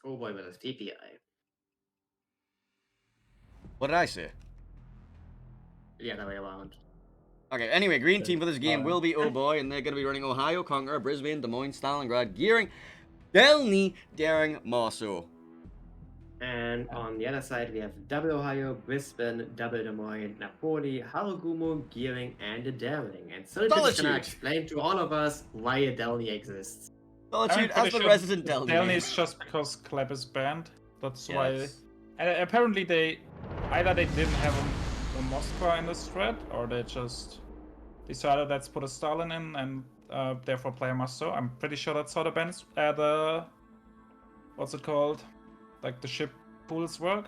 OHBOY versus PPEYE. What did I say? The other way around. Okay, anyway, green team for this game will be OHBOY, and they're going to be running Ohio, Conqueror, Brisbane, Des Moines, Stalingrad, Gearing, Delny, Daring, Marceau. And on the other side, we have double Ohio, Brisbane, double Des Moines, Napoli, Harugumo, Gearing, and a Daring. And Solitude is going to explain to all of us why a Delny exists. Solitude, as the resident Delny. Delny is just because Kleb is banned. That's why. And apparently either they didn't have a Moskva in the thread, or they just decided let's put a Stalin in and therefore play a Marceau. I'm pretty sure that's how the bans, what's it called? Like the ship pools work.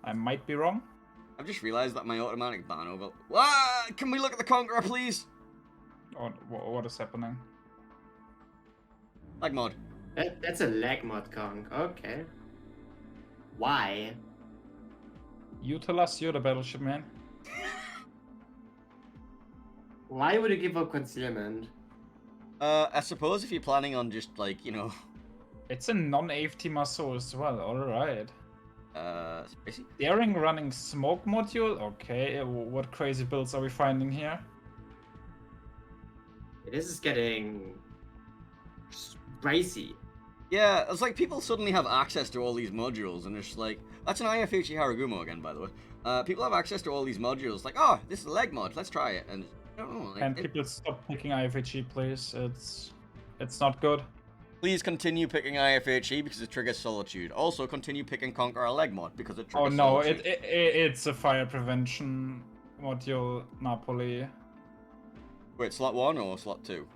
I might be wrong. I've just realized that my automatic ban over. What? Can we look at the Conqueror, please? What is happening? Lag mod. That's a lag mod, Kong. Okay. Why? You tell us, you're the battleship man. Why would you give up concealment? I suppose if you're planning on just, like, you know... It's a non-AFT Marceau as well, alright. Spicy? Daring running smoke module? Okay, what crazy builds are we finding here? This is getting... spicy. Yeah, it's like people suddenly have access to all these modules, and it's like... That's an IFHE Harugumo again, by the way. People have access to all these modules, like, oh, this is a leg mod, let's try it, and... I don't know, like, and people stop picking IFHE, please. It's not good. Please continue picking IFHE because it triggers Solitude. Also, continue picking Conqueror leg mod because it triggers Solitude. Oh no, it's a fire prevention module, Napoli. Wait, slot 1 or slot 2?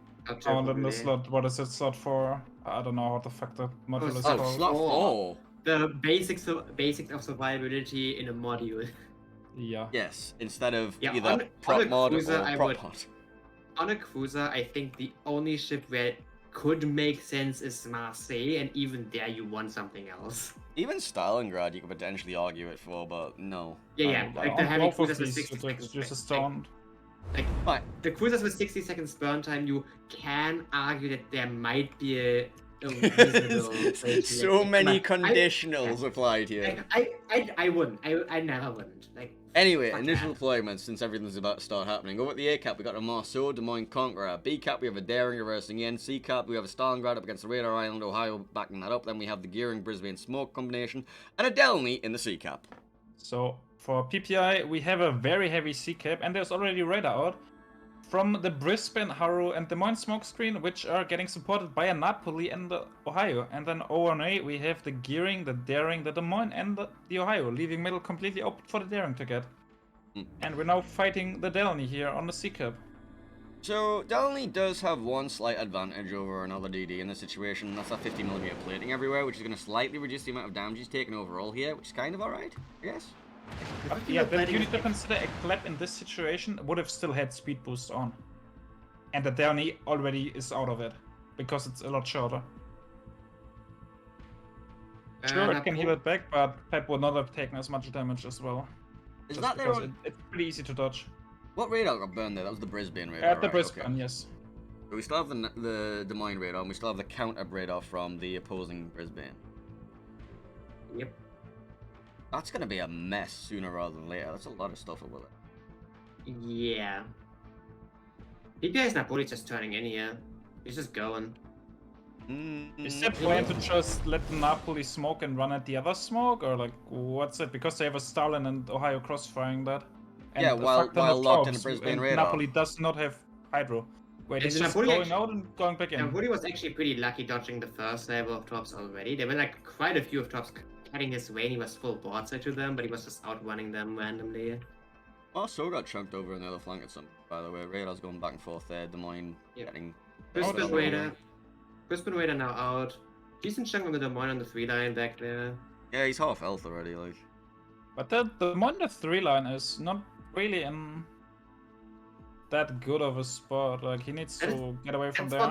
Oh, then the slot, what is it slot for? I don't know what the fuck the module is called. Oh, slot 4. The basics of survivability in a module. Yeah. Yes, instead of either prop mod or prop mod. On a cruiser, I think the only ship where it could make sense is Marseille, and even there you want something else. Even Stalingrad you could potentially argue it for, but no. Yeah, like the heavy cruisers with 60 seconds. Just like the cruisers with 60 seconds burn time, you can argue that there might be a reasonable so many conditionals applied here. I wouldn't. I never wouldn't. Like, anyway, initial deployments, since everything's about to start happening. Over at the A cap, we got a Marceau, Des Moines, Conqueror. B cap, we have a Daring reversing in. C cap, we have a Stalingrad up against the Radar Island, Ohio backing that up. Then we have the Gearing, Brisbane Smoke combination, and a Delny in the C cap. So for PPEYE, we have a very heavy C cap, and there's already radar out from the Brisbane, Haru, and Des Moines smoke screen, which are getting supported by a Napoli and the Ohio. And then O&A, we have the Gearing, the Daring, the Des Moines, and the Ohio, leaving middle completely open for the Daring to get. And we're now fighting the Delny here on the C cap. So, Delny does have one slight advantage over another DD in this situation, and that's that 50mm plating everywhere, which is going to slightly reduce the amount of damage he's taken overall here, which is kind of alright, I guess. Yeah, but you need to consider a Kleb in this situation would have still had speed boost on. And the Delny already is out of it, because it's a lot shorter. Sure, it can heal it back, but Pep would not have taken as much damage as well. Is that there? It's pretty easy to dodge. What radar got burned there? That was the Brisbane radar. At the Brisbane, yes. So we still have the Des Moines radar, and we still have the counter radar from the opposing Brisbane. Yep. That's gonna be a mess sooner rather than later. That's a lot of stuff with it. Yeah. PPEYE's Napoli just turning in here. He's just going. Is there a plan to just let the Napoli smoke and run at the other smoke, or like what's it? Because they have a Stalin and Ohio crossfiring that. And yeah, while locked in a Brisbane radar. Napoli does not have hydro. Wait, he's just Napoli going out and going back in. Napoli was actually pretty lucky dodging the first level of drops already. There were like quite a few of drops cutting his way, and he was full broadside to them, but he was just outrunning them randomly. Also got chunked over on the other flank at some, by the way. Radar's going back and forth there. Des Moines getting... Brisbane Raider now out. Decent chunk on the Des Moines on the 3-line back there. Yeah, he's half health already, like. But the Des Moines 3-line is not really in that good of a spot. Like, he needs to get away from there. That's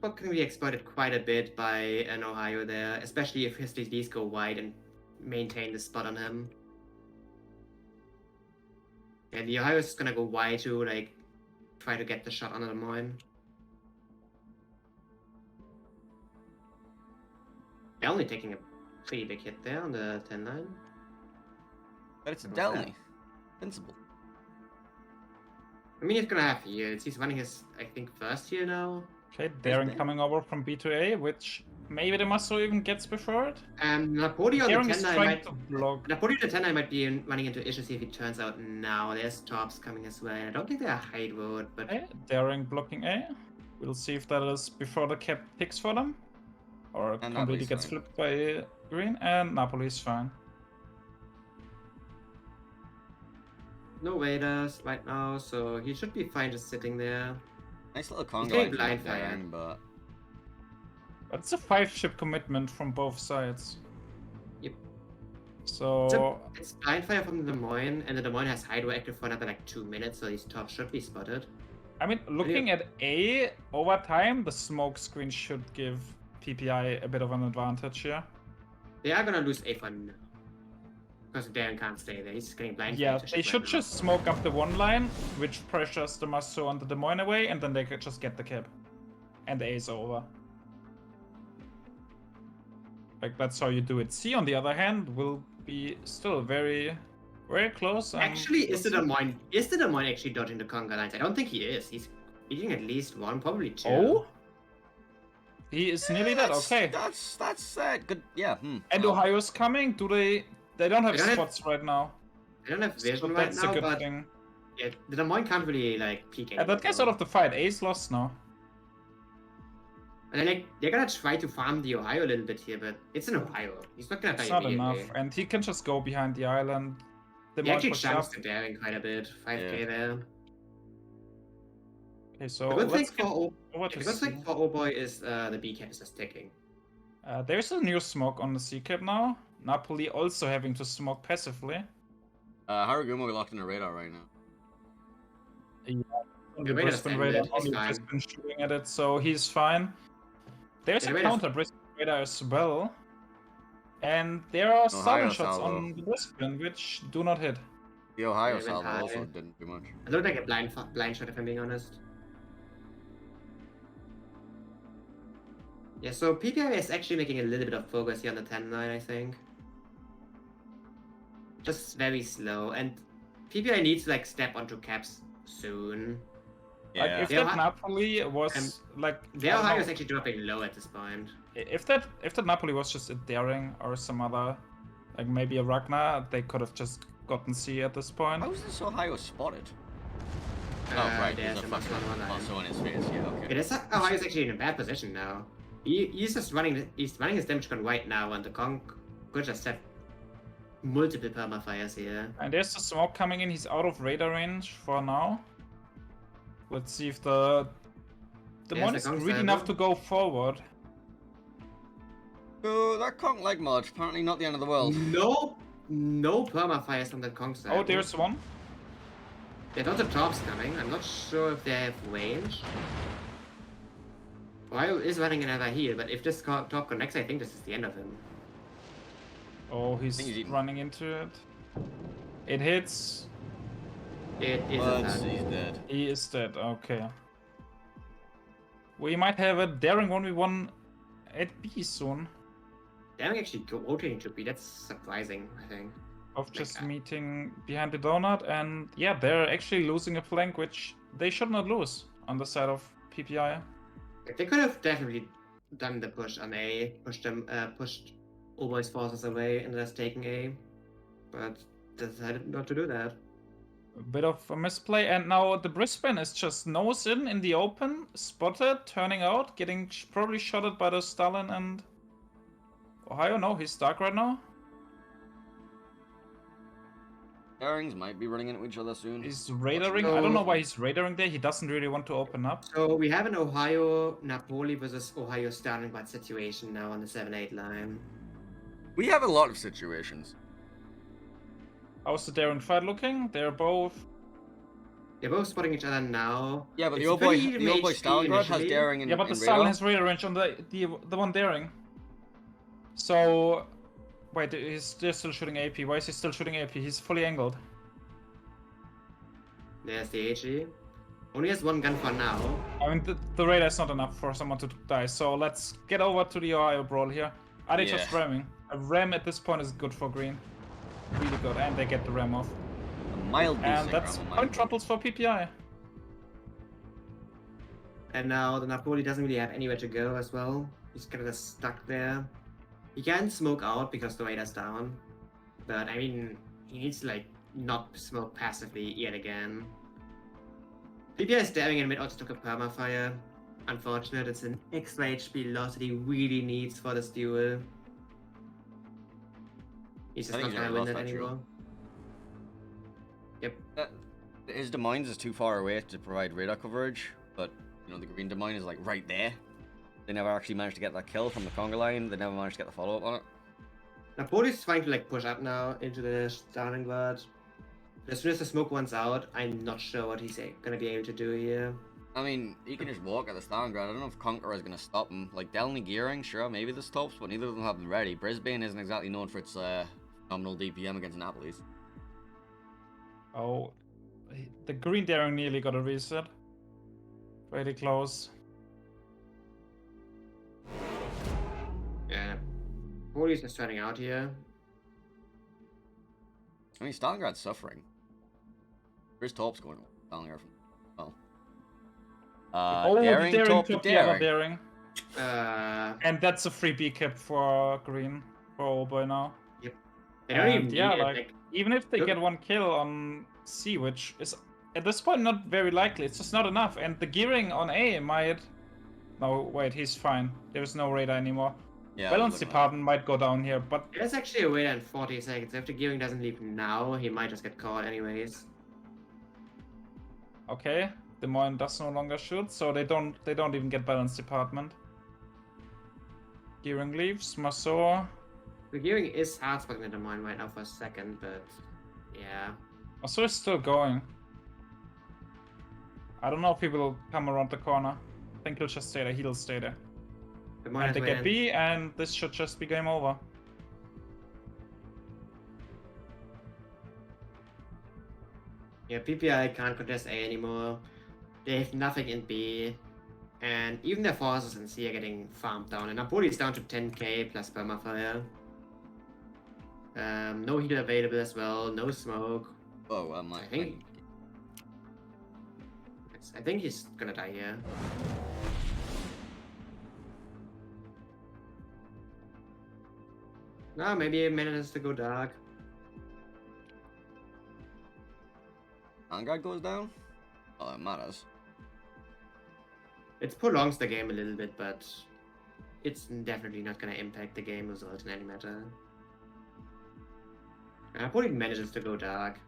what can be exploited quite a bit by an Ohio there, especially if his DDs go wide and maintain the spot on him. And the Ohio is just gonna go wide to, like, try to get the shot on the Des Moines. They're only taking a pretty big hit there on the 10 line. But it's a What's that? Delny. Invincible. I mean, he's gonna have heals. He's running his, I think, first heal now. Okay, Daring there? coming over from B to A, which maybe the Maso even gets before it. Napoli on Daring the is 10 line trying might... to block. Napoli on the 10 line might be running into issues if it turns out now. There's tops coming as well. I don't think they're high road, but... Okay, Daring blocking A. We'll see if that is before the cap picks for them. Or And completely Napoli's gets fine. flipped by green, and Napoli is fine. No Raiders right now, so he should be fine just sitting there. Nice little conga getting line from blind Daring, but But it's a 5-ship commitment from both sides. Yep. So It's blind fire from the Des Moines, and the Des Moines has Hydro active for another like 2 minutes, so these tops should be spotted. I mean, looking at A over time, the smoke screen should give PPEYE a bit of an advantage here. They are gonna lose A for now. Because Darren can't stay there, he's getting blind Yeah, fire. they should just smoke up the one line, which pressures the Maso and the Des Moines away, and then they could just get the cap. And A is over. Like, that's how you do it. C, on the other hand, will be still very, very close. Actually, is the Des Moines actually dodging the conga lines? I don't think he is. He's eating at least one, probably two. Oh? He is nearly dead, okay. That's good. Yeah. And Well, Ohio's coming. They don't have They don't have- spots right now. I don't have So vision right that's now, a good but thing. yeah, the Des Moines can't really like peek Yeah, that guy's anymore. out of the fight. A's lost now. And then, like, they're gonna try to farm the Ohio a little bit here, but it's in Ohio. He's not gonna It's die not enough. immediately. And he can just go behind the island. The He more actually push jumps up. to Daring quite a bit. 5k Yeah. there. Okay, so The good thing let's get for over the to good C. thing for OHBOY is the B cap is just ticking. There's a new smoke on the C cap now. Napoli also having to smoke passively. Haragumo locked in a radar right now. On the Radar's Brisbane ended, radar, he's only fine. Brisbane shooting at it, so he's fine. There's Yeah, a Radar's- counter Brisbane radar as well. And there are Stalin shots salvo. on the Brisbane, which do not hit. The Ohio Yeah, went salvo high. also didn't do much. It looked like a blind shot if I'm being honest. Yeah, so PPEYE is actually making a little bit of progress here on the 10 line, I think. Just very slow, and PPEYE needs to like step onto caps soon. Like, if Yeah, that Napoli was like, Their I don't Ohio know, is actually dropping low at this point. if that Napoli was just a Daring or some other, like maybe a Ragnar, they could have just gotten C at this point. How is this Ohio spotted? Oh, Uh, right, there's there's a a fucking +1 line. also in his face, yeah, okay. Yeah, this Ohio is actually in a bad position now. He's just running. He's running his damage gun right now, and the Kong could just have multiple permafires here. And there's the smoke coming in. He's out of radar range for now. Let's see if the There's one the is Kong greedy salvo. enough to go forward. So, that can't like much, apparently not the end of the world. No permafires from the Kong side. Oh, there's one. There's lots of tops coming. I'm not sure if they have range. Ohio is running another heal, but if this top connects, I think this is the end of him. Oh, think he's he's eaten. running into it. It hits. It is But a he's dead. He is dead. Okay. We might have a daring 1v1 at B soon. Daring actually rotating to B. That's surprising, I think. Of just Okay. meeting behind the donut, and yeah, they're actually losing a flank, which they should not lose on the side of PPEYE. They could have definitely done the push on A, pushed OHBOY's forces away and just taken A, but decided not to do that. A bit of a misplay, and now the Brisbane is just nose in the open, spotted, turning out, getting probably shotted by the Stalin and Ohio. No, he's stuck right now. Darings might be running into each other soon. He's radaring. I don't know why he's radaring there. He doesn't really want to open up. So we have an Ohio Napoli versus Ohio Stalingrad situation now on the 7-8 line. We have a lot of situations. How's the Daring fight looking? They're both. They're both spotting each other now. Yeah, but It's the old boy, pretty the old boy HD Stalingrad has initially. Daring in Yeah, but the in Stalin radar. has radar range on the one Daring. So, wait, they're still shooting AP. Why is he still shooting AP? He's fully angled. There's the HE. Only has one gun for now. I mean, the radar is not enough for someone to die. So let's get over to the Ohio brawl here. Are they Yeah. just ramming? A ram at this point is good for green. Really good, and they get the ram off. A mild And basic that's ram, a point mild troubles for PPI. And now the Napoli doesn't really have anywhere to go as well. He's kind of just stuck there. He can smoke out because the radar's down. But I mean, he needs to like not smoke passively yet again. PPI is staring in mid also took a permafire. Unfortunate, it's an extra HP loss that he really needs for this duel. He's just I not think he's gonna already win lost it that duel. anymore. Yep. His Demines is too far away to provide radar coverage, but you know the green Demine is like right there. They never actually managed to get that kill from the conga line. They never managed to get the follow up on it. Napoli's trying to like push up now into the Stalingrad. As soon as the smoke one's out, I'm not sure what he's gonna be able to do here. I mean, he can just walk at the Stalingrad. I don't know if Conqueror is going to stop him. Like, Delny Gearing, sure, maybe the stops, but neither of them have them ready. Brisbane isn't exactly known for its phenomenal DPM against Napoli's. Oh, the green daring nearly got a reset. Pretty close. Yeah. Napoli's just turning out here. I mean, Stalingrad's suffering. Where's Torp's going? Stalingrad from... Well. Daring, Torp, top the other Daring. daring. And that's a free B cap for green, for OHBOY now. Yep. They don't even And yeah, need it, like, even if they get one kill on C, which is at this point not very likely, it's just not enough. And the gearing on A might... No, wait, he's fine. There's no radar anymore. Yeah, Balance department might go down here, but... There's actually a wait in 40 seconds. If the gearing doesn't leave now, he might just get caught anyways. Okay, Des Moines does no longer shoot, so they don't even get balance department. Gearing leaves, Masor. The gearing is hard spotting the mine right now for a second, but yeah. Masor is still going. I don't know if he will come around the corner. I think he'll just stay there. He'll stay there. And they get B, and this should just be game over. Yeah, PPI can't contest A anymore. They have nothing in B. And even their forces in C are getting farmed down. And Napoli is down to 10k plus permafire. No healer available as well, no smoke. Oh, I think he's gonna die here. No, maybe a minute has to go dark. Stalingrad goes down? Oh, that matters. It prolongs the game a little bit, but it's definitely not gonna impact the game result in any matter. Napoli manages to go dark.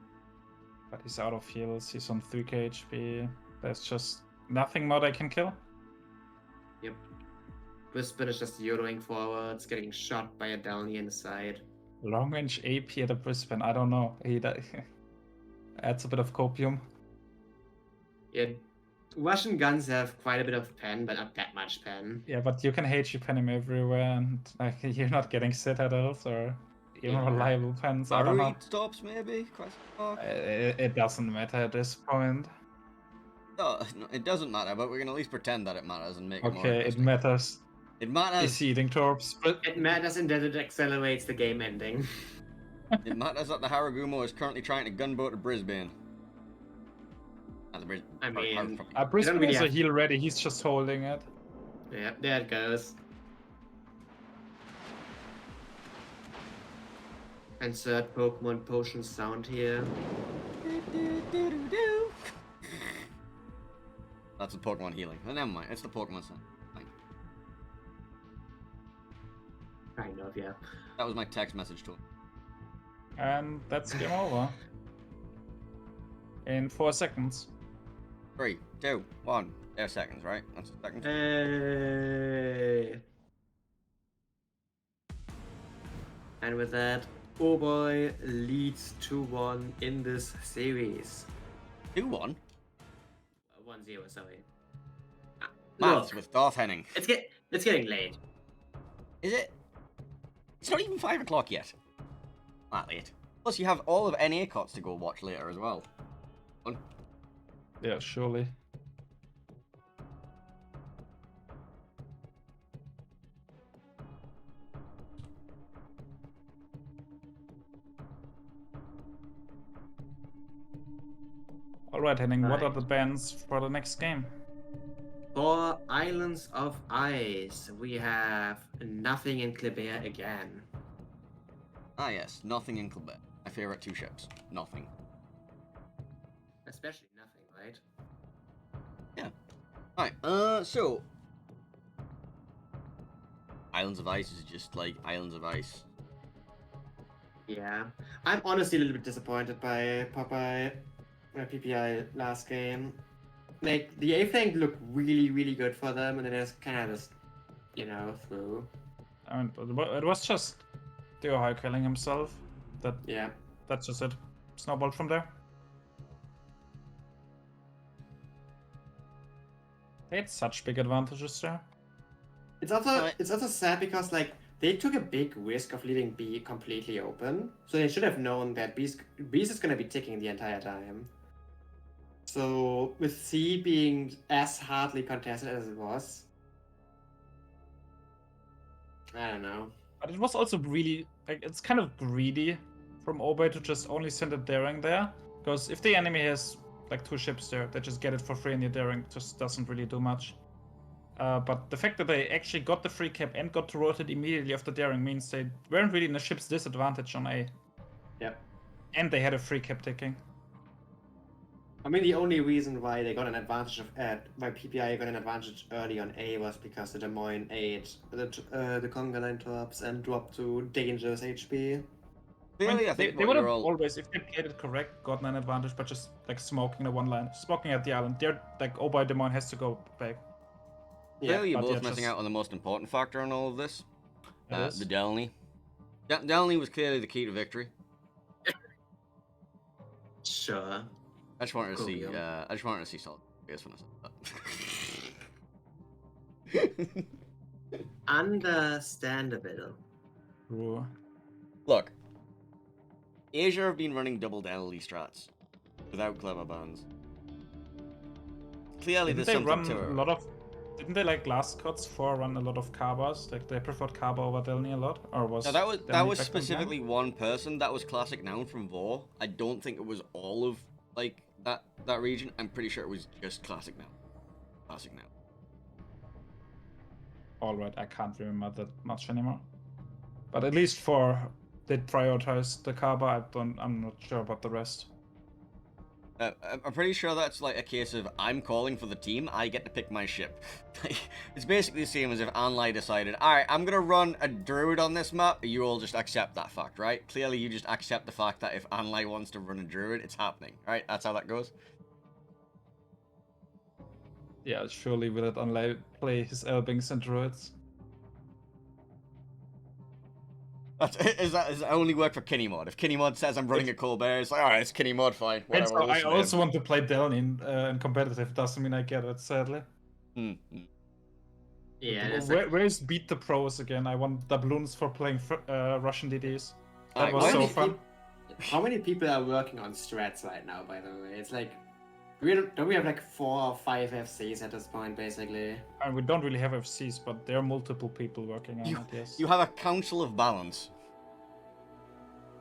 But he's out of heals, he's on 3k HP. There's just nothing more they can kill. Yep. Brisbane is just yodeling forwards, getting shot by a Downey in the side. Long range AP at the Brisbane, I don't know. He adds a bit of copium. Yeah, Russian guns have quite a bit of pen, but not that much pen. Yeah, but you can HE pen him everywhere, and like you're not getting citadels or even reliable pens. I don't know. Stops maybe? It doesn't matter at this point. No, it doesn't matter, but we can at least pretend that it matters and make it more Okay, it matters. It matters. He's eating torps, but It matters in that it accelerates the game ending. It matters that the Haragumo is currently trying to gunboat to Brisbane. I mean, Brisbane really is a have- heal ready, he's just holding it. Yeah, there it goes. Insert Pokemon potion sound here. That's the Pokemon healing. Oh, never mind, it's the Pokemon sound. Fine. Kind of, yeah. That was my text message to him. And that's game over. In 4 seconds. 3, 2, 1. There seconds, right? That's a second. Hey. And with that, OHBOY leads 2-1 in this series. 2-1? 1-0, sorry. Maths Look, with Darth Henning. it's getting late. Is it? It's not even 5 o'clock yet. That late. Plus, you have all of NA cots to go watch later as well. Fun. Yeah, surely. Alright, Henning, what are Right. the bans for the next game? For Islands of Ice, we have nothing in Kleber again. Ah yes, nothing in Quebec. My favorite 2 ships. Nothing. Especially nothing, right? Yeah. Alright, so Islands of Ice is just like Islands of Ice. Yeah. I'm honestly a little bit disappointed by PPI last game. Like, the A flank looked really, really good for them, and then it's kind of just, through. I mean, it was just the Ohio killing himself. Yeah. That's just it. Snowballed from there. They had such big advantages there. It's also sad because, like, they took a big risk of leaving B completely open, so they should have known that B's is going to be ticking the entire time. So, with C being as hardly contested as it was, I don't know. But it was also really, like, it's kind of greedy from OHBOY to just only send a daring there. Because if the enemy has, like, 2 ships there, they just get it for free and the daring just doesn't really do much. But the fact that they actually got the free cap and got to rotate immediately after daring means they weren't really in a ship's disadvantage on A. Yep. And they had a free cap ticking. I mean, the only reason why they got an advantage why PPI got an advantage early on A was because the Des Moines ate the conga line tops and dropped to dangerous HP. Clearly, I think they would have all... always, if they played it correct, gotten an advantage by just like smoking the one line, smoking at the island. They're like, OHBOY Des Moines has to go back. Clearly, you're but both yeah, missing just- out on the most important factor in all of this. That is. The Delany. Delany was clearly the key to victory. Sure. I just wanted to Cool, see. yeah. I just wanted to see solid players when I said that. Understandable. True. Look, Asia have been running double Delany strats without clever bans. Clearly, Didn't there's they something run to a it. lot of? Didn't they like last cuts for run a lot of Kabas? Like they preferred Kaba over Delny a lot, or was? No, that was Delny back on specifically one person. That was Classic Noun from Vor. I don't think it was all of like that region. I'm pretty sure it was just Classic Noun. Classic Noun. All right, I can't remember that much anymore. But at least for they prioritized the Kaba. I'm not sure about the rest. I'm pretty sure that's like a case of I'm calling for the team, I get to pick my ship. It's basically the same as if Anlai decided, alright, I'm gonna run a druid on this map, you all just accept that fact, right? Clearly you just accept the fact that if Anlai wants to run a druid, it's happening, right? That's how that goes. Yeah, surely will it play his Elbings and Druids? Is that only work for Kinnymod? If Kinnymod says I'm running a Colbert, it's like, alright, it's Kinnymod, fine. And Whatever. so I also want to play Delny in competitive. Doesn't mean I get it, sadly. Yeah. Where's Beat the Pros again? I want doubloons for playing Russian DDs. That was how so many fun. How many people are working on strats right now, by the way? It's like, don't we have like 4 or 5 FCs at this point, basically? And we don't really have FCs, but there are multiple people working on it, yes. You have a council of balance.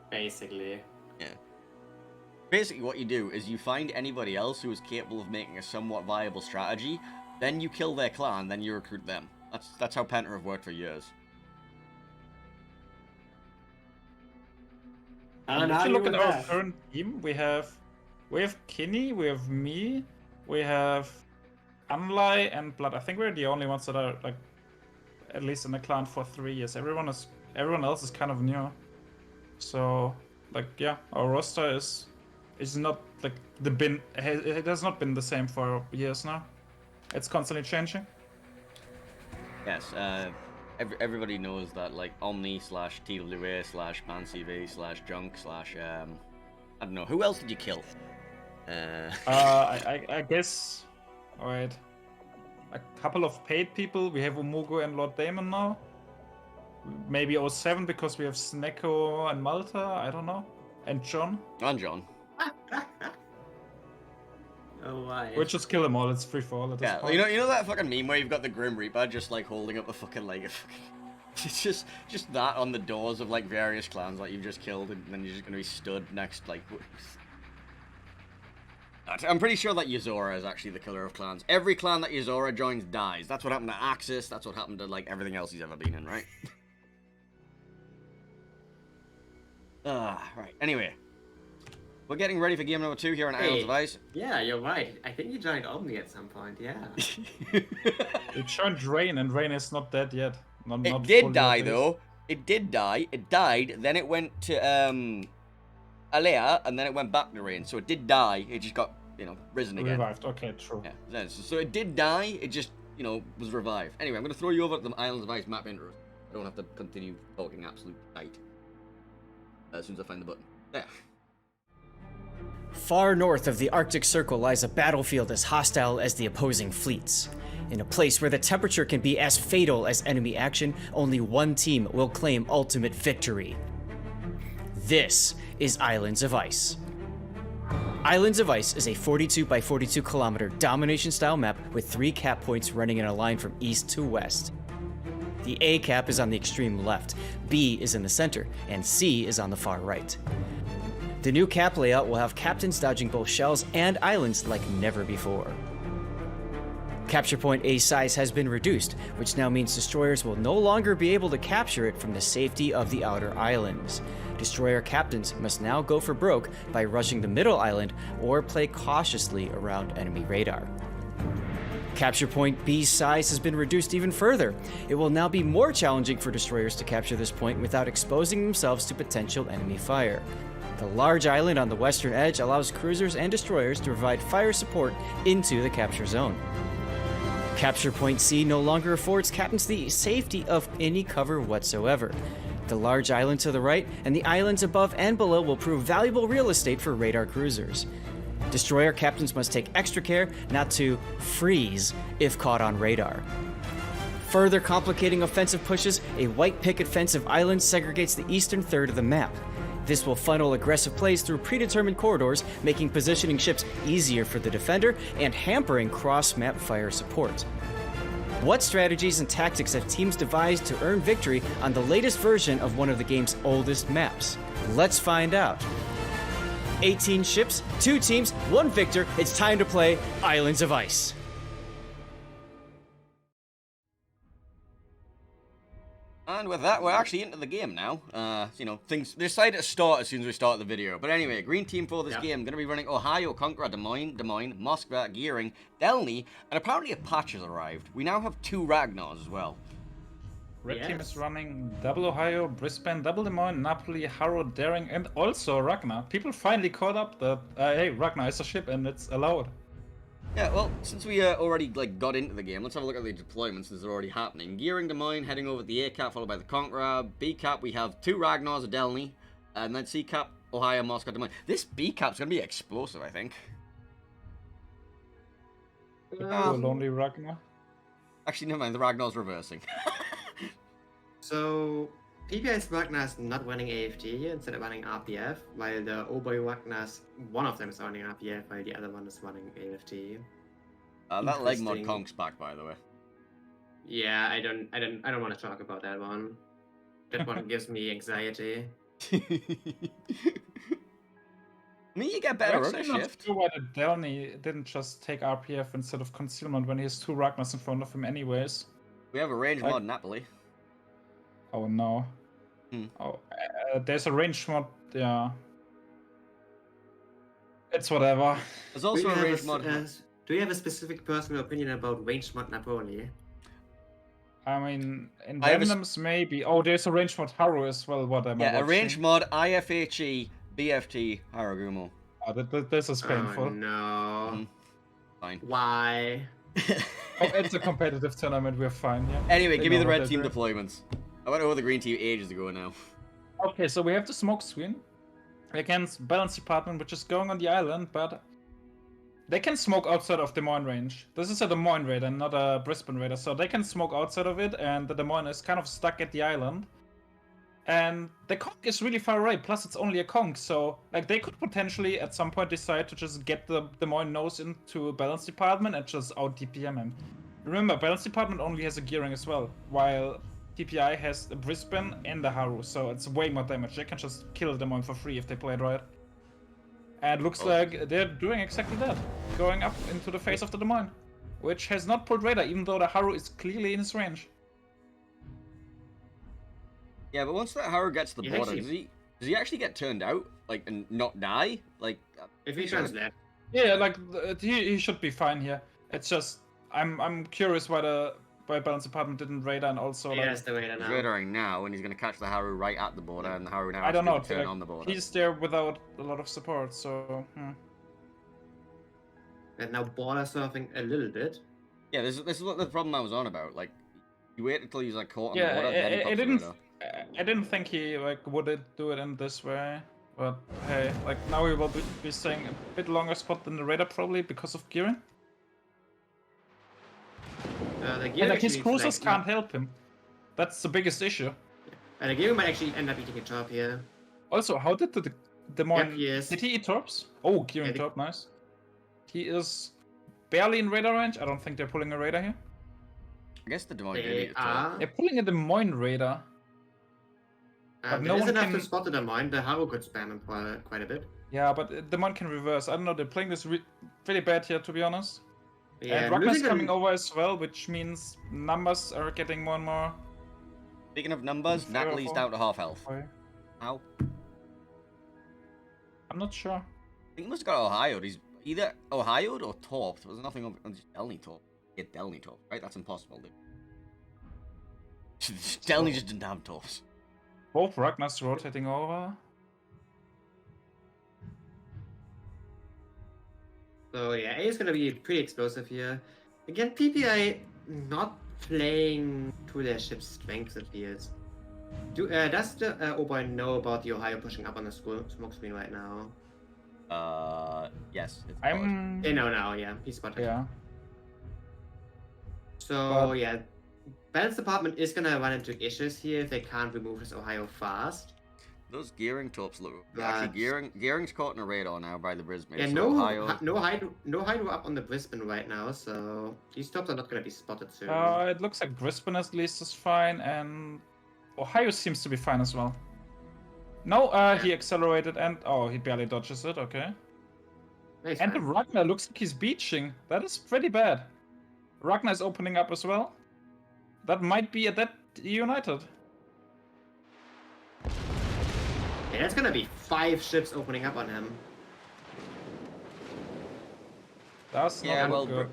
Basically. Yeah. Basically what you do is you find anybody else who is capable of making a somewhat viable strategy, then you kill their clan, then you recruit them. That's how Penta have worked for years. And if you look at our current team, we have Kinney, we have me, we have Anlai and Blood. I think we're the only ones that are like at least in the clan for 3 years. Everyone else is kind of new. So like yeah, our roster is not like it has not been the same for years now. It's constantly changing. Yes, everybody knows that like Omni / TWA / ManCV / Junk / I don't know, who else did you kill? I guess. Alright. A couple of paid people. We have Umugo and Lord Damon now. Maybe 07 because we have Sneko and Malta. I don't know. And John. And John. Oh, why? We'll just kill them all. It's free for all at this point. You know that fucking meme where you've got the Grim Reaper just like holding up a fucking like it's just that on the doors of like various clans like you've just killed, and then you're just gonna be stood next like. I'm pretty sure that Yuzora is actually the killer of clans. Every clan that Yuzora joins dies. That's what happened to Axis. That's what happened to, like, everything else he's ever been in, right? Right. Anyway. We're getting ready for game number 2 here on Islands of Ice. Yeah, you're right. I think you joined Omni at some point, yeah. It joined Rain, and Rain is not dead yet. It did die, though. It did die. It died. Then it went to, Alea, and then it went back to Rain. So it did die. It just got, you know, risen again. Revived. Okay, true. Yeah. So it did die. It just, you know, was revived. Anyway, I'm going to throw you over to the Islands of Ice map intro. I don't have to continue talking absolute shite. As soon as I find the button. There. Far north of the Arctic Circle lies a battlefield as hostile as the opposing fleets. In a place where the temperature can be as fatal as enemy action, only one team will claim ultimate victory. This is Islands of Ice. Islands of Ice is a 42 by 42 kilometer domination-style map with 3 cap points running in a line from east to west. The A cap is on the extreme left, B is in the center, and C is on the far right. The new cap layout will have captains dodging both shells and islands like never before. Capture point A size has been reduced, which now means destroyers will no longer be able to capture it from the safety of the outer islands. Destroyer captains must now go for broke by rushing the middle island or play cautiously around enemy radar. Capture point B's size has been reduced even further. It will now be more challenging for destroyers to capture this point without exposing themselves to potential enemy fire. The large island on the western edge allows cruisers and destroyers to provide fire support into the capture zone. Capture point C no longer affords captains the safety of any cover whatsoever. The large island to the right and the islands above and below will prove valuable real estate for radar cruisers. Destroyer captains must take extra care not to freeze if caught on radar. Further complicating offensive pushes, a white picket fence of islands segregates the eastern third of the map. This will funnel aggressive plays through predetermined corridors, making positioning ships easier for the defender and hampering cross-map fire support. What strategies and tactics have teams devised to earn victory on the latest version of one of the game's oldest maps? Let's find out. 18 ships, 2 teams, 1 victor. It's time to play Islands of Ice. And with that, we're actually into the game now. You know, things decided to start as soon as we start the video. But anyway, green team for this game going to be running Ohio, Conqueror, Des Moines, Moskva, Gearing, Delny, and apparently a patch has arrived. We now have 2 Ragnars as well. Red team is running double Ohio, Brisbane, double Des Moines, Napoli, Harrow, Daring, and also Ragnar. People finally caught up that, hey, Ragnar is a ship and it's allowed. Yeah, well, since we already got into the game, let's have a look at the deployments that are already happening. Gearing Des Moines, heading over to the A cap, followed by the Conqueror. B cap, we have 2 Ragnars, a Delny, and then C cap, Ohio, Moscow, Des Moines. This B cap's gonna be explosive, I think. Lonely Ragnar. Actually, never mind. The Ragnar's reversing. So, PPEYE's Ragnar's not running AFT instead of running RPF, while the OHBOY Ragnar's, one of them is running RPF, while the other one is running AFT. That leg mod conk's back, by the way. Yeah, I don't want to talk about that one. That one gives me anxiety. I mean, you get better on a shift. Sure why the Delny didn't just take RPF instead of concealment when he has 2 Ragnars in front of him anyways. We have a range mod in Napoli. Oh no. Oh, there's a range mod, yeah. It's whatever. There's also a range mod. Do you have a specific personal opinion about range mod Napoli? I mean, in randoms maybe. Oh, there's a range mod Haru as well, what am I watching? A range mod IFHE, BFT, Haragumo. Oh, this is painful. Oh no. Fine. Why? Oh, it's a competitive tournament, we're fine, yeah. Anyway, give me the red team deployments. I went over the green team ages ago now. Okay, so we have the smoke screen against balance department, which is going on the island, but they can smoke outside of Des Moines range. This is a Des Moines raider, not a Brisbane raider, so they can smoke outside of it, and the Des Moines is kind of stuck at the island. And the conch is really far away, plus it's only a conch, so like they could potentially at some point decide to just get the Des Moines nose into balance department and just out DPM him. Remember, balance department only has a gearing as well, while PPEYE has the Brisbane and the Haru, so it's way more damage. They can just kill Des Moines for free if they play it right. And looks like they're doing exactly that. Going up into the face of the Des Moines. Which has not pulled radar, even though the Haru is clearly in his range. Yeah, but once that Haru gets to the He's border, actually- does he actually get turned out? Like, and not die? Like, If he turns left. Yeah, like he should be fine here. It's just I'm curious why the balance department didn't radar and also He like has the radar he's now. radaring now, and he's going to catch the Haru right at the border, and the Haru now I has don't to know. make a turn Like, on the border. he's there without a lot of support, so. And now border surfing a little bit. Yeah, this is what the problem I was on about. Like, you wait until he's like caught on the Yeah, border, then he I pops the didn't. radar. I didn't think he like would do it in this way, but hey, like now we will be staying a bit longer spot than the radar probably because of gearing. The And gear like his actually cruisers like, can't help him. That's the biggest issue. And the gear might actually end up eating a top here. Also, how did the Des Moines? he is. Did he eat torps? Oh, gearing Yeah, the- torp, nice. He is barely in radar range. I don't think they're pulling a radar here. I guess the Des Moines did They eat a top. are. They're pulling a Des Moines radar. But no There is one enough to can- spot the Des Moines. The Haru could spam him quite a bit. Yeah, but Des Moines can reverse. I don't know. They're playing this really bad here, to be honest. Yeah, And Ragnar's losing coming them- over as well, which means numbers are getting more and more. Speaking of numbers, Fair Natalie's for- down to half health. Okay. How? I'm not sure. I think he must have got Ohio'd. He's either Ohio'd or torped. There was nothing on just Delny torped. Yeah, Delny torped, right? That's impossible, dude. Delny just didn't have torps. Both Ragnar's rotating over. So yeah, A is gonna be pretty explosive here. Again, PPI not playing to their ship's strengths, it feels. Does the OHBOY know about the Ohio pushing up on the smoke screen right now? Yes. It's I'm. They know now, yeah. He's spotted. Yeah. So But- yeah, balance department is gonna run into issues here if they can't remove this Ohio fast. Those gearing torps look. That's- Actually, gearing's caught in a radar now by the Brisbane. Yeah, so no, Ohio. no Hydro up on the Brisbane right now, so these tops are not gonna be spotted soon. It looks like Brisbane at least is fine, and Ohio seems to be fine as well. No, he accelerated and he barely dodges it. Okay. Nice And the one. Ragnar looks like he's beaching. That is pretty bad. Ragnar is opening up as well. That might be a dead United. Yeah, that's gonna be 5 ships opening up on him. That's not Yeah, look well, good.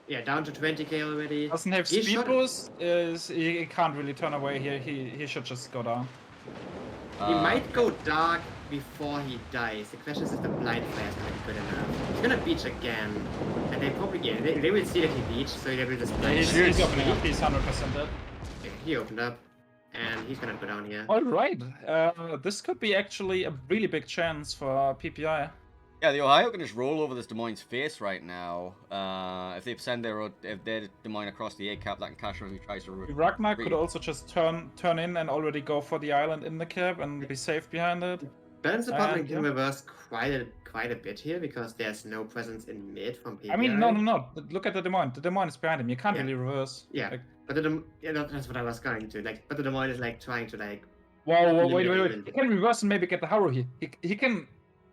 Yeah, down to 20k already. Doesn't have He speed shot- boost. He can't really turn away here. He should just go down. He might go dark before he dies. The question is if the blind flare is gonna be good enough. He's gonna beach again. And they probably, yeah, they will see that he beached, so they will just blind He's, flare. he's opening up. He's 100% dead. Yeah, he opened up. And he's gonna go down here. All right. This could be actually a really big chance for PPI. Yeah, the Ohio can just roll over this Des Moines' face right now. If they send their Des Moines across the A cap, that can catch him if he tries to. Ragnar could also just turn in and already go for the island in the cap and be safe behind it. Balance department can yeah. reverse quite a bit here because there's no presence in mid from PPI. I mean, no. Look at the Des Moines. The Des Moines is behind him. You can't Yeah. really reverse. Yeah, Like, but that's what I was going to like. But the Des Moines is like trying to like. whoa, wait. Eliminate He can reverse and maybe get the Haru here. He can.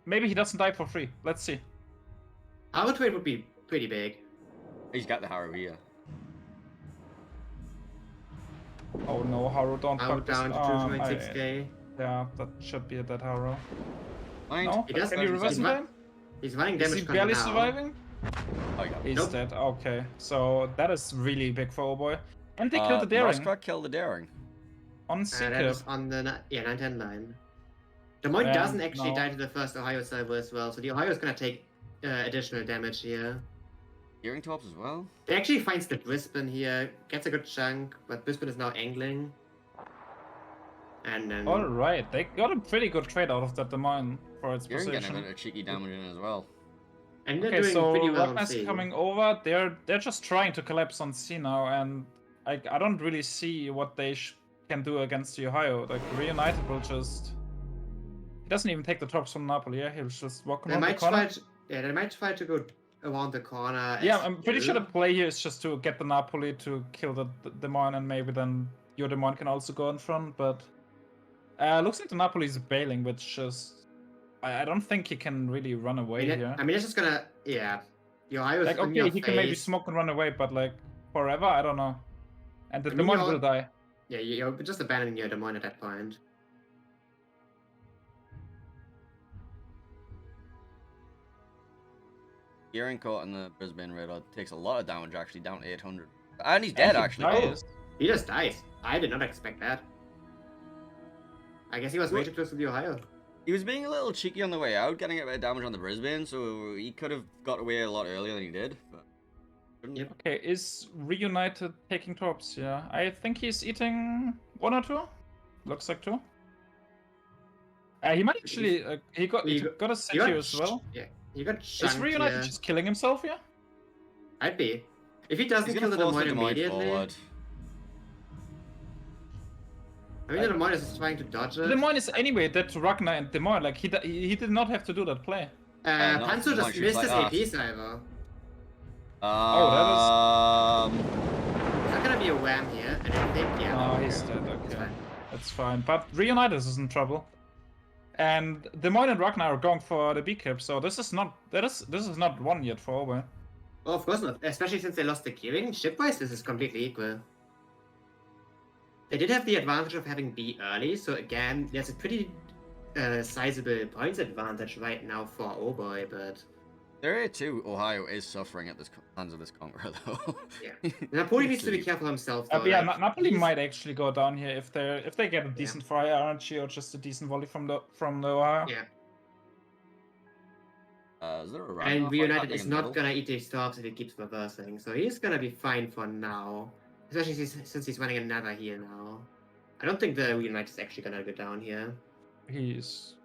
Maybe he doesn't die for free. Let's see. Our trade would be pretty big. He's got the Haru here. Oh no, Haru, don't Our fuck this. down to 2.6k. Yeah, that should be a dead Haru. Mind? No? He does- Can you reverse he's in not- time? He's running Is damage he con barely now. surviving? Oh, yeah. He's Nope. dead. Okay, so that is really big for OHBOY. And they killed the daring Muskrat killed the daring. on That C-Cap. is on the 910 line. Des Moines Yeah, doesn't actually no. die to the first Ohio server as well, so the Ohio is gonna take additional damage here. Gearing tops as well. They actually finds the Brisbane here, gets a good chunk, but Brisbane is now angling. And then All right, they got a pretty good trade out of that Des Moines for its Gearing getting a position. bit of cheeky damage in as well. and they're Okay, doing so pretty well on Ragnar's C. coming over. They're just trying to collapse on C now, and I don't really see what they can do against the Ohio. Like Reunited will just. He doesn't even take the tops from Napoli. Yeah, he'll just walk They around the might corner. they might try to go around the corner. Yeah, as I'm pretty sure the well. play here is just to get the Napoli to kill the Des Moines, and maybe then your Des Moines can also go in front. But looks like the Napoli is bailing, which is I don't think he can really run away here. I mean, it's just gonna, yeah. Your Ohio's Like, on your okay, he can maybe face. smoke and run away, but like forever, I don't know. And the I mean, Des Moines you're- will die. Yeah, you're just abandoning your Des Moines at that point. Gearing caught in the Brisbane radar takes a lot of damage, actually, down to 800. And he's dead, actually. Dies. He just dies. I did not expect that. I guess he was way What? too close to the Ohio. He was being a little cheeky on the way out, getting a bit of damage on the Brisbane, so he could have got away a lot earlier than he did. But couldn't. Yep. Okay, is Reunited taking tops? Yeah, I think he's eating 1 or 2. Looks like 2. He might actually. He got a set here as well. Yeah, he got Is chunked Reunited here. just killing himself here? I'd be. If he doesn't He's kill gonna the Des force the Moines Des Moines immediately. forward. I mean, the Des Moines is just trying to dodge it. Des Moines is anyway dead to Ragnar and Des Moines. Like he did not have to do that play. no, Panzer Des Moines just shoots missed like his that. AP cyber. Oh, Is that gonna be a wham here? And I think, yeah. Oh, okay. he's dead. It's Okay, fine. that's fine. But Reunited is in trouble, and Des Moines and Ragnar are going for the B cap. So this is not this is not won yet for OHBOY. Oh, of course not. Especially since they lost the gearing. Ship-wise, this is completely equal. They did have the advantage of having B early, so again, there's a pretty sizable points advantage right now for OHBOY, but... There too, Ohio is suffering at the hands of this Conqueror, though. Yeah. Napoli needs to be careful himself, though. Yeah, like, Napoli he's- might actually go down here if they get a decent fire RNG or just a decent volley from the Ohio. Yeah. Is there a round And off Reunited happening is in the not middle? gonna eat these stops if he keeps reversing, so he's gonna be fine for now. Especially since he's running another here now. I don't think the Reunited is actually gonna go down here. He's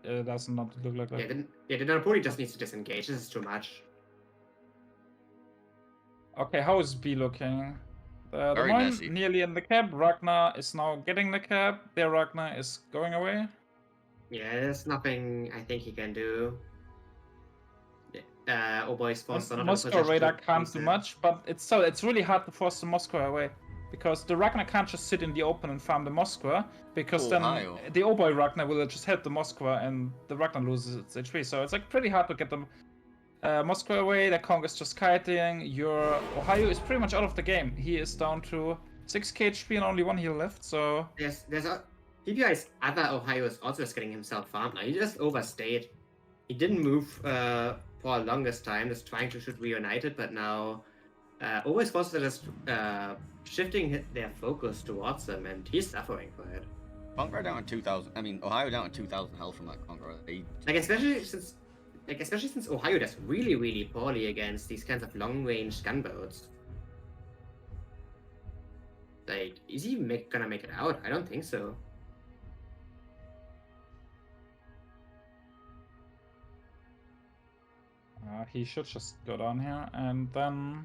does not look like that. The Napoli just needs to disengage. This is too much. Okay, how is B looking? Des Very Moines messy. nearly in the cap. Ragnar is now getting the cap. Their Ragnar is going away. Yeah, there's nothing I think he can do. OHBOY's forced on Moscow radar can't do much, but it's really hard to force the Moscow away. Because the Ragnar can't just sit in the open and farm the Moskva, because then Ohio. the OHBOY Ragnar will just help the Moskva and the Ragnar loses its HP. So it's like pretty hard to get them Moskva away. The Kong is just kiting. Your Ohio is pretty much out of the game. He is down to 6k HP and only 1 heal left. So There's a PPEYE's other Ohio is also just getting himself farmed now. He just overstayed. He didn't move for the longest time, just trying to shoot Reunited, but now always forces are just shifting their focus towards him, and he's suffering for it. Conqueror down to 2,000. I mean, Ohio down to 2,000 health from that Conqueror. Especially since Ohio does really poorly against these kinds of long-range gunboats. Like, is he gonna make it out? I don't think so. he should just go down here, and then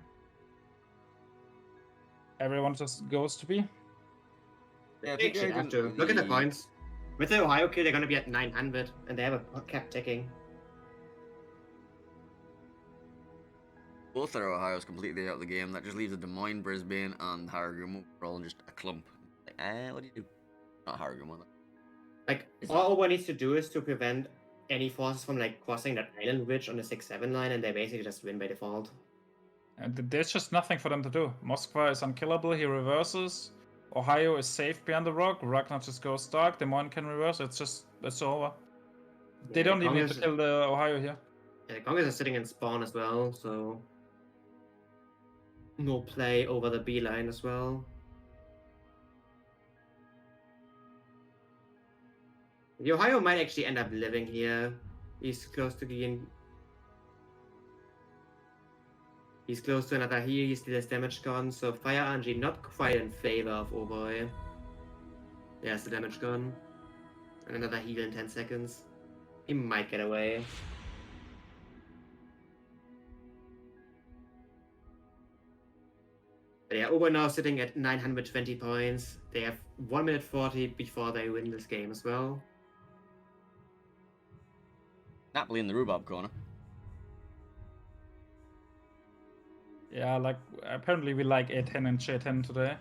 everyone just goes to B. Yeah, They should have to. Look at the points. With the Ohio kill, they're gonna be at 900, and they have a cap ticking. Both their Ohio's completely out of the game. That just leaves a Des Moines, Brisbane, and Haragumo. We're all in just a clump. Like, what do you do? Not Haragumo. Like, all OHBOY needs to do is to prevent any forces from like crossing that island ridge on the 6-7 line, and they basically just win by default. And there's just nothing for them to do. Moskva is unkillable, he reverses. Ohio is safe behind the rock, Ragnar just goes dark, Des Moines can reverse, it's over. They don't even need to kill the Ohio here. Yeah, the Congress is sitting in spawn as well, so no play over the B line as well. The Ohio might actually end up living here. He's close to being. He's close to another heal, he still has damage gone, so Fire RNG not quite in favor of OHBOY. There's the damage gone. And another heal in 10 seconds. He might get away. But yeah, OHBOY now sitting at 920 points. They have 1 minute 40 before they win this game as well. Napoli in the rhubarb corner. Yeah, like, apparently we like A10 and J10 today.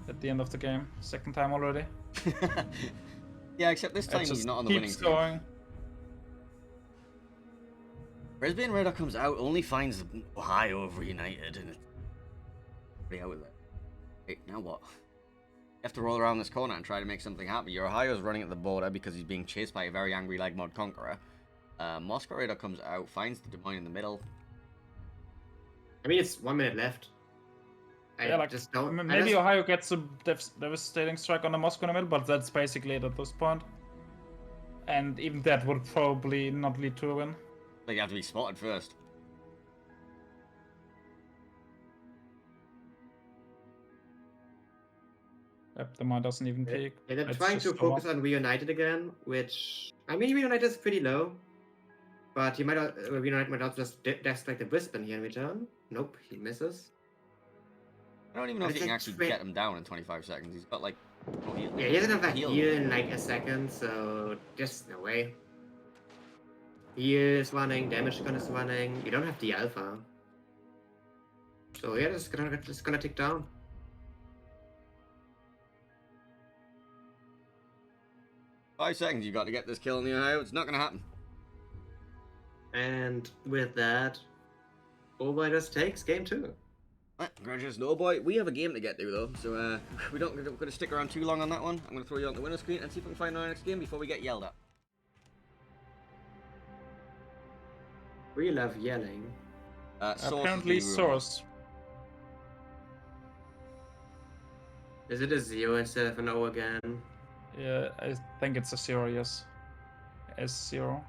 At the end of the game. Second time already. Yeah, except this time It he's just not on the winning keeps team. going. Brisbane Raider comes out, only finds Ohio reunited, and it's pretty out there. Hey, now what? You have to roll around this corner and try to make something happen. Your Ohio's running at the border because he's being chased by a very angry Leg Mod Conqueror. Moscow Raider comes out, finds the Des Moines in the middle. I mean, it's 1 minute left. Yeah, like, just don't. maybe Ohio gets a devastating strike on the Moscow in the middle, but that's basically it at this point. And even that would probably not lead to a win. Like, you have to be spotted first. Yep, the mine doesn't even peak. Yeah, they're It's trying to just focus on Reunited again, which I mean, Reunited is pretty low, but he might Reunited might also just death like the Brisbane here in return. Nope, he misses. I don't even know if But he can it's actually like get him down in 25 seconds. He's got like no heal. Yeah, he doesn't have that Heal. heal in like a second, so just no way. Heal is running, damage gun is running. You don't have the alpha, so yeah, it's gonna tick down. Five seconds you got to get this kill in the Ohio. It's not going to happen. And with that, OHBOY just takes game 2. Right, congratulations, no boy. We have a game to get to though, so we're not going to stick around too long on that one. I'm going to throw you on the winner screen and see if we can find our next game before we get yelled at. We love yelling. apparently source. Is it a 0 instead of an O again? Yeah, I think it's a 0, yes. S0.